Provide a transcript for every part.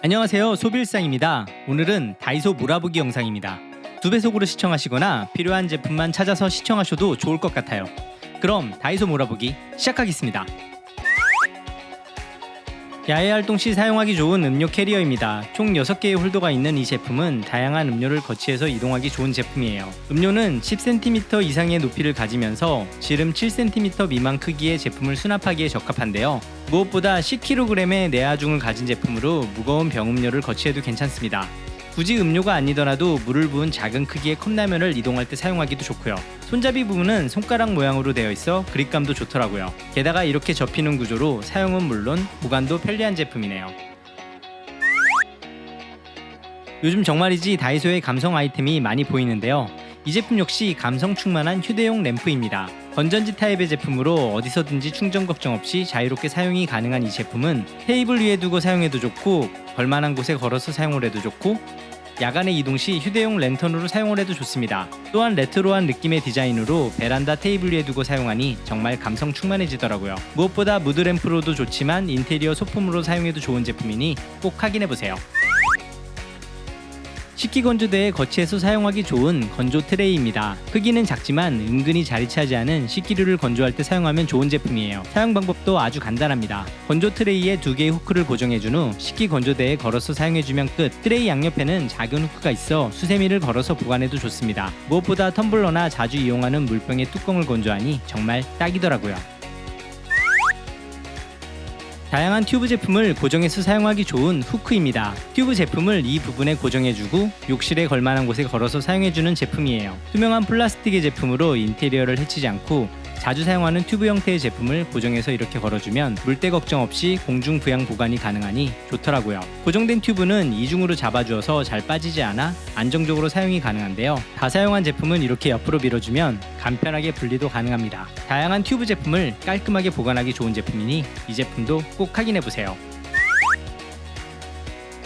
안녕하세요, 소비일상입니다. 오늘은 다이소 몰아보기 영상입니다. 2배속으로 시청하시거나 필요한 제품만 찾아서 시청하셔도 좋을 것 같아요. 그럼 다이소 몰아보기 시작하겠습니다. 야외 활동 시 사용하기 좋은 음료 캐리어입니다. 총 6개의 홀더가 있는 이 제품은 다양한 음료를 거치해서 이동하기 좋은 제품이에요. 음료는 10cm 이상의 높이를 가지면서 지름 7cm 미만 크기의 제품을 수납하기에 적합한데요. 무엇보다 10kg의 내하중을 가진 제품으로 무거운 병음료를 거치해도 괜찮습니다. 굳이 음료가 아니더라도 물을 부은 작은 크기의 컵라면을 이동할 때 사용하기도 좋고요. 손잡이 부분은 손가락 모양으로 되어 있어 그립감도 좋더라고요. 게다가 이렇게 접히는 구조로 사용은 물론 보관도 편리한 제품이네요. 요즘 정말이지 다이소에 감성 아이템이 많이 보이는데요. 이 제품 역시 감성 충만한 휴대용 램프입니다. 건전지 타입의 제품으로 어디서든지 충전 걱정 없이 자유롭게 사용이 가능한 이 제품은 테이블 위에 두고 사용해도 좋고 걸만한 곳에 걸어서 사용을 해도 좋고 야간에 이동 시 휴대용 랜턴으로 사용을 해도 좋습니다. 또한 레트로한 느낌의 디자인으로 베란다 테이블 위에 두고 사용하니 정말 감성 충만해지더라고요. 무엇보다 무드램프로도 좋지만 인테리어 소품으로 사용해도 좋은 제품이니 꼭 확인해보세요. 식기건조대에 거치해서 사용하기 좋은 건조 트레이입니다. 크기는 작지만 은근히 자리 차지하는 식기류를 건조할 때 사용하면 좋은 제품이에요. 사용 방법도 아주 간단합니다. 건조 트레이에 2개의 후크를 고정해준 후 식기건조대에 걸어서 사용해주면 끝. 트레이 양옆에는 작은 후크가 있어 수세미를 걸어서 보관해도 좋습니다. 무엇보다 텀블러나 자주 이용하는 물병의 뚜껑을 건조하니 정말 딱이더라고요. 다양한 튜브 제품을 고정해서 사용하기 좋은 후크입니다. 튜브 제품을 이 부분에 고정해주고 욕실에 걸만한 곳에 걸어서 사용해주는 제품이에요. 투명한 플라스틱의 제품으로 인테리어를 해치지 않고 자주 사용하는 튜브 형태의 제품을 고정해서 이렇게 걸어주면 물때 걱정 없이 공중 부양 보관이 가능하니 좋더라고요. 고정된 튜브는 이중으로 잡아주어서 잘 빠지지 않아 안정적으로 사용이 가능한데요. 다 사용한 제품은 이렇게 옆으로 밀어주면 간편하게 분리도 가능합니다. 다양한 튜브 제품을 깔끔하게 보관하기 좋은 제품이니 이 제품도 꼭 확인해보세요.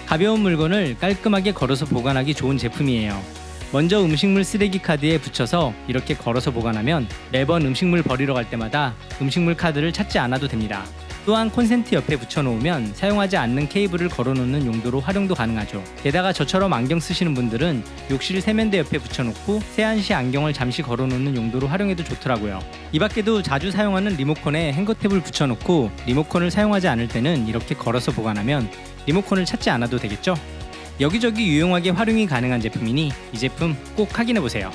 가벼운 물건을 깔끔하게 걸어서 보관하기 좋은 제품이에요. 먼저 음식물 쓰레기 카드에 붙여서 이렇게 걸어서 보관하면 매번 음식물 버리러 갈 때마다 음식물 카드를 찾지 않아도 됩니다. 또한 콘센트 옆에 붙여놓으면 사용하지 않는 케이블을 걸어놓는 용도로 활용도 가능하죠. 게다가 저처럼 안경 쓰시는 분들은 욕실 세면대 옆에 붙여놓고 세안 시 안경을 잠시 걸어놓는 용도로 활용해도 좋더라고요. 이 밖에도 자주 사용하는 리모컨에 행거탭을 붙여놓고 리모컨을 사용하지 않을 때는 이렇게 걸어서 보관하면 리모컨을 찾지 않아도 되겠죠? 여기저기 유용하게 활용이 가능한 제품이니 이 제품 꼭 확인해보세요.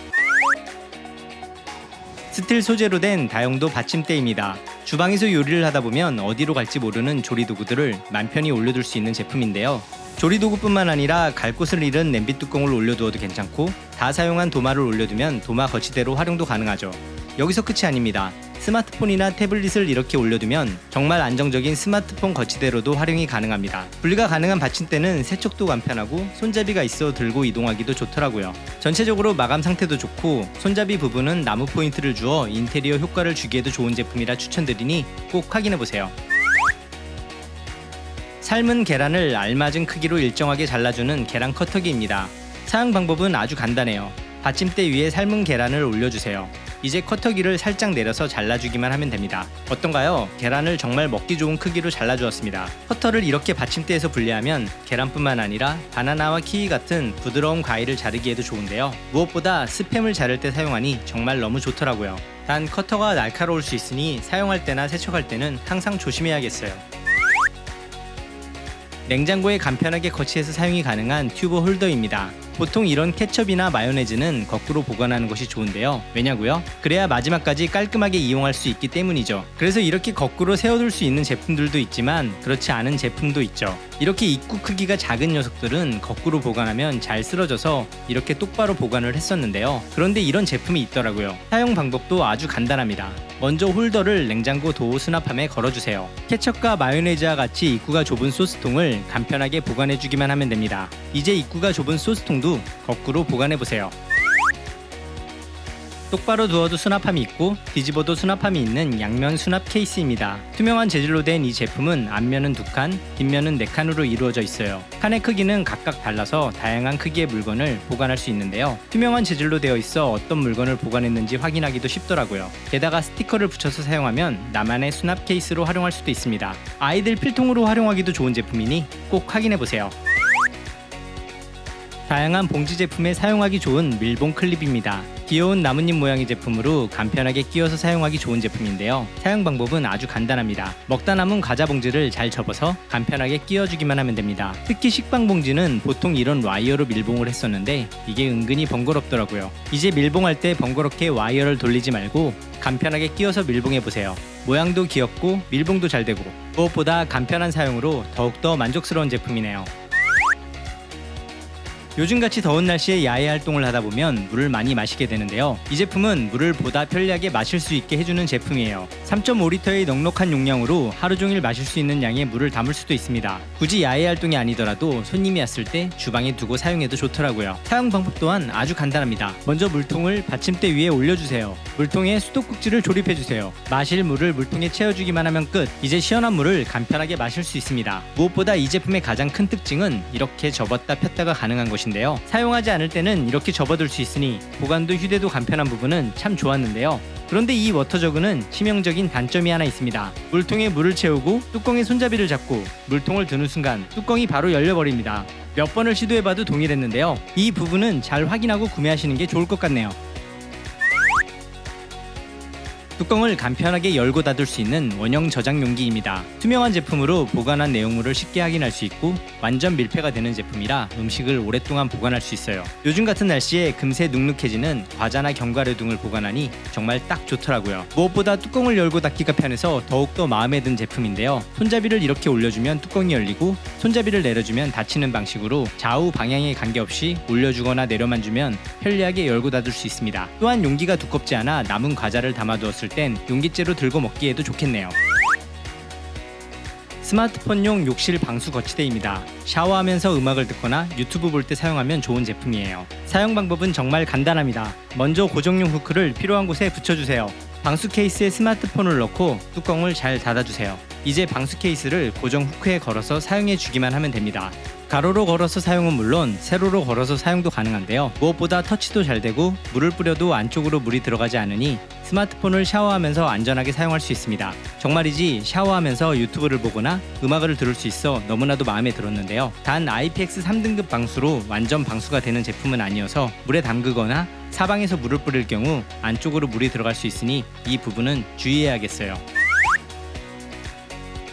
스틸 소재로 된 다용도 받침대입니다. 주방에서 요리를 하다보면 어디로 갈지 모르는 조리도구들을 맘 편히 올려둘 수 있는 제품인데요. 조리도구뿐만 아니라 갈 곳을 잃은 냄비 뚜껑을 올려두어도 괜찮고 다 사용한 도마를 올려두면 도마 거치대로 활용도 가능하죠. 여기서 끝이 아닙니다. 스마트폰이나 태블릿을 이렇게 올려두면 정말 안정적인 스마트폰 거치대로도 활용이 가능합니다. 분리가 가능한 받침대는 세척도 간편하고 손잡이가 있어 들고 이동하기도 좋더라고요. 전체적으로 마감 상태도 좋고 손잡이 부분은 나무 포인트를 주어 인테리어 효과를 주기에도 좋은 제품이라 추천드리니 꼭 확인해보세요. 삶은 계란을 알맞은 크기로 일정하게 잘라주는 계란 커터기입니다. 사용 방법은 아주 간단해요. 받침대 위에 삶은 계란을 올려주세요. 이제 커터기를 살짝 내려서 잘라주기만 하면 됩니다. 어떤가요? 계란을 정말 먹기 좋은 크기로 잘라주었습니다. 커터를 이렇게 받침대에서 분리하면 계란뿐만 아니라 바나나와 키위 같은 부드러운 과일을 자르기에도 좋은데요. 무엇보다 스팸을 자를 때 사용하니 정말 너무 좋더라고요. 단 커터가 날카로울 수 있으니 사용할 때나 세척할 때는 항상 조심해야겠어요. 냉장고에 간편하게 거치해서 사용이 가능한 튜브 홀더입니다. 보통 이런 케첩이나 마요네즈는 거꾸로 보관하는 것이 좋은데요. 왜냐고요? 그래야 마지막까지 깔끔하게 이용할 수 있기 때문이죠. 그래서 이렇게 거꾸로 세워둘 수 있는 제품들도 있지만 그렇지 않은 제품도 있죠. 이렇게 입구 크기가 작은 녀석들은 거꾸로 보관하면 잘 쓰러져서 이렇게 똑바로 보관을 했었는데요. 그런데 이런 제품이 있더라고요. 사용 방법도 아주 간단합니다. 먼저 홀더를 냉장고 도어 수납함에 걸어주세요. 케첩과 마요네즈와 같이 입구가 좁은 소스통을 간편하게 보관해주기만 하면 됩니다. 이제 입구가 좁은 소스통도 거꾸로 보관해보세요. 똑바로 두어도 수납함이 있고 뒤집어도 수납함이 있는 양면 수납 케이스입니다. 투명한 재질로 된 이 제품은 앞면은 2칸, 뒷면은 4칸으로 이루어져 있어요. 칸의 크기는 각각 달라서 다양한 크기의 물건을 보관할 수 있는데요. 투명한 재질로 되어 있어 어떤 물건을 보관했는지 확인하기도 쉽더라고요. 게다가 스티커를 붙여서 사용하면 나만의 수납 케이스로 활용할 수도 있습니다. 아이들 필통으로 활용하기도 좋은 제품이니 꼭 확인해보세요. 다양한 봉지 제품에 사용하기 좋은 밀봉 클립입니다. 귀여운 나뭇잎 모양의 제품으로 간편하게 끼워서 사용하기 좋은 제품인데요. 사용 방법은 아주 간단합니다. 먹다 남은 과자 봉지를 잘 접어서 간편하게 끼워주기만 하면 됩니다. 특히 식빵 봉지는 보통 이런 와이어로 밀봉을 했었는데 이게 은근히 번거롭더라고요. 이제 밀봉할 때 번거롭게 와이어를 돌리지 말고 간편하게 끼워서 밀봉해보세요. 모양도 귀엽고 밀봉도 잘 되고 무엇보다 간편한 사용으로 더욱더 만족스러운 제품이네요. 요즘같이 더운 날씨에 야외 활동을 하다 보면 물을 많이 마시게 되는데요. 이 제품은 물을 보다 편리하게 마실 수 있게 해주는 제품이에요. 3.5리터의 넉넉한 용량으로 하루 종일 마실 수 있는 양의 물을 담을 수도 있습니다. 굳이 야외 활동이 아니더라도 손님이 왔을 때 주방에 두고 사용해도 좋더라고요. 사용 방법 또한 아주 간단합니다. 먼저 물통을 받침대 위에 올려주세요. 물통에 수도꼭지를 조립해주세요. 마실 물을 물통에 채워주기만 하면 끝. 이제 시원한 물을 간편하게 마실 수 있습니다. 무엇보다 이 제품의 가장 큰 특징은 이렇게 접었다 폈다가 가능한 것인데요. 사용하지 않을 때는 이렇게 접어둘 수 있으니 보관도 휴대도 간편한 부분은 참 좋았는데요. 그런데 이 워터저그는 치명적인 단점이 하나 있습니다. 물통에 물을 채우고 뚜껑에 손잡이를 잡고 물통을 드는 순간 뚜껑이 바로 열려버립니다. 몇 번을 시도해봐도 동일했는데요. 이 부분은 잘 확인하고 구매하시는 게 좋을 것 같네요. 뚜껑을 간편하게 열고 닫을 수 있는 원형 저장 용기입니다. 투명한 제품으로 보관한 내용물을 쉽게 확인할 수 있고 완전 밀폐가 되는 제품이라 음식을 오랫동안 보관할 수 있어요. 요즘 같은 날씨에 금세 눅눅해지는 과자나 견과류 등을 보관하니 정말 딱 좋더라고요. 무엇보다 뚜껑을 열고 닫기가 편해서 더욱더 마음에 든 제품인데요. 손잡이를 이렇게 올려주면 뚜껑이 열리고 손잡이를 내려주면 닫히는 방식으로 좌우 방향에 관계없이 올려주거나 내려만 주면 편리하게 열고 닫을 수 있습니다. 또한 용기가 두껍지 않아 남은 과자를 담아두었을 땐 용기째로 들고 먹기에도 좋겠네요. 스마트폰용 욕실 방수 거치대입니다. 샤워하면서 음악을 듣거나 유튜브 볼 때 사용하면 좋은 제품이에요. 사용 방법은 정말 간단합니다. 먼저 고정용 후크를 필요한 곳에 붙여주세요. 방수 케이스에 스마트폰을 넣고 뚜껑을 잘 닫아주세요. 이제 방수 케이스를 고정 후크에 걸어서 사용해 주기만 하면 됩니다. 가로로 걸어서 사용은 물론 세로로 걸어서 사용도 가능한데요. 무엇보다 터치도 잘 되고 물을 뿌려도 안쪽으로 물이 들어가지 않으니 스마트폰을 샤워하면서 안전하게 사용할 수 있습니다. 정말이지 샤워하면서 유튜브를 보거나 음악을 들을 수 있어 너무나도 마음에 들었는데요. 단 IPX 3등급 방수로 완전 방수가 되는 제품은 아니어서 물에 담그거나 사방에서 물을 뿌릴 경우 안쪽으로 물이 들어갈 수 있으니 이 부분은 주의해야겠어요.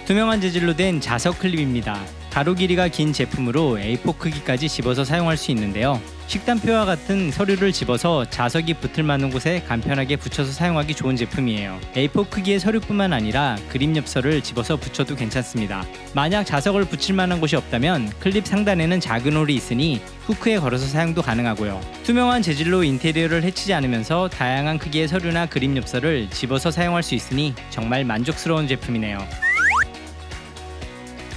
투명한 재질로 된 자석 클립입니다. 가로 길이가 긴 제품으로 A4 크기까지 집어서 사용할 수 있는데요. 식단표와 같은 서류를 집어서 자석이 붙을 만한 곳에 간편하게 붙여서 사용하기 좋은 제품이에요. A4 크기의 서류뿐만 아니라 그림 엽서를 집어서 붙여도 괜찮습니다. 만약 자석을 붙일 만한 곳이 없다면 클립 상단에는 작은 홀이 있으니 후크에 걸어서 사용도 가능하고요. 투명한 재질로 인테리어를 해치지 않으면서 다양한 크기의 서류나 그림 엽서를 집어서 사용할 수 있으니 정말 만족스러운 제품이네요.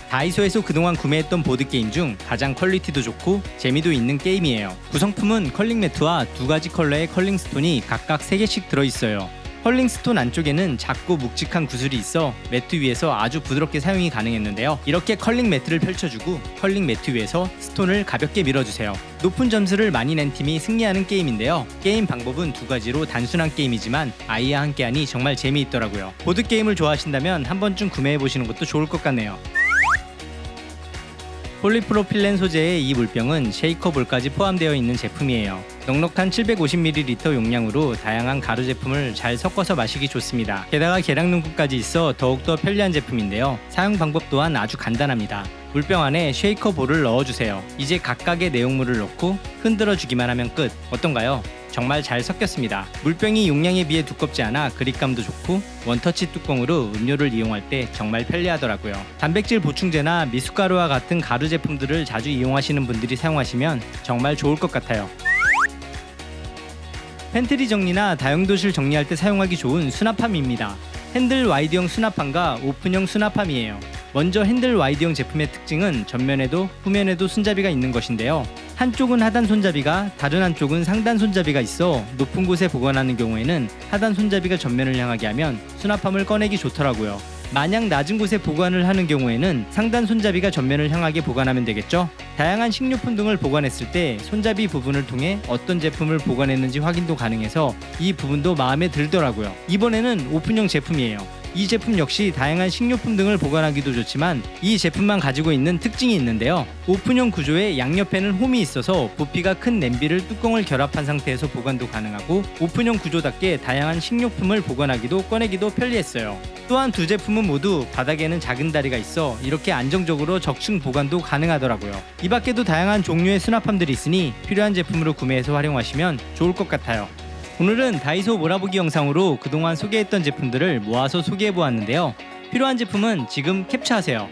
다이소에서 그동안 구매했던 보드게임 중 가장 퀄리티도 좋고 재미도 있는 게임이에요. 구성품은 컬링 매트와 2가지 컬러의 컬링 스톤이 각각 3개씩 들어있어요. 컬링 스톤 안쪽에는 작고 묵직한 구슬이 있어 매트 위에서 아주 부드럽게 사용이 가능했는데요. 이렇게 컬링 매트를 펼쳐주고 컬링 매트 위에서 스톤을 가볍게 밀어주세요. 높은 점수를 많이 낸 팀이 승리하는 게임인데요. 게임 방법은 2가지로 단순한 게임이지만 아이와 함께하니 정말 재미있더라고요. 보드게임을 좋아하신다면 한 번쯤 구매해보시는 것도 좋을 것 같네요. 폴리프로필렌 소재의 이 물병은 쉐이커볼까지 포함되어 있는 제품이에요. 넉넉한 750ml 용량으로 다양한 가루 제품을 잘 섞어서 마시기 좋습니다. 게다가 계량능력까지 있어 더욱더 편리한 제품인데요. 사용 방법 또한 아주 간단합니다. 물병 안에 쉐이커볼을 넣어주세요. 이제 각각의 내용물을 넣고 흔들어 주기만 하면 끝. 어떤가요? 정말 잘 섞였습니다. 물병이 용량에 비해 두껍지 않아 그립감도 좋고 원터치 뚜껑으로 음료를 이용할 때 정말 편리하더라고요. 단백질 보충제나 미숫가루와 같은 가루 제품들을 자주 이용하시는 분들이 사용하시면 정말 좋을 것 같아요. 팬트리 정리나 다용도실 정리할 때 사용하기 좋은 수납함입니다. 핸들 와이드형 수납함과 오픈형 수납함이에요. 먼저 핸들 와이드형 제품의 특징은 전면에도 후면에도 손잡이가 있는 것인데요. 한쪽은 하단 손잡이가 다른 한쪽은 상단 손잡이가 있어 높은 곳에 보관하는 경우에는 하단 손잡이가 전면을 향하게 하면 수납함을 꺼내기 좋더라고요. 만약 낮은 곳에 보관을 하는 경우에는 상단 손잡이가 전면을 향하게 보관하면 되겠죠. 다양한 식료품 등을 보관했을 때 손잡이 부분을 통해 어떤 제품을 보관했는지 확인도 가능해서 이 부분도 마음에 들더라고요. 이번에는 오픈형 제품이에요. 이 제품 역시 다양한 식료품 등을 보관하기도 좋지만 이 제품만 가지고 있는 특징이 있는데요. 오픈형 구조에 양옆에는 홈이 있어서 부피가 큰 냄비를 뚜껑을 결합한 상태에서 보관도 가능하고 오픈형 구조답게 다양한 식료품을 보관하기도 꺼내기도 편리했어요. 또한 두 제품은 모두 바닥에는 작은 다리가 있어 이렇게 안정적으로 적층 보관도 가능하더라고요. 이 밖에도 다양한 종류의 수납함들이 있으니 필요한 제품으로 구매해서 활용하시면 좋을 것 같아요. 오늘은 다이소 몰아보기 영상으로 그동안 소개했던 제품들을 모아서 소개해보았는데요. 필요한 제품은 지금 캡처하세요.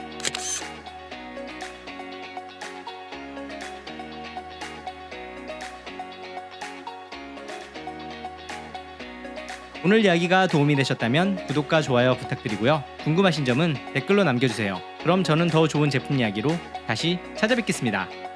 오늘 이야기가 도움이 되셨다면 구독과 좋아요 부탁드리고요. 궁금하신 점은 댓글로 남겨주세요. 그럼 저는 더 좋은 제품 이야기로 다시 찾아뵙겠습니다.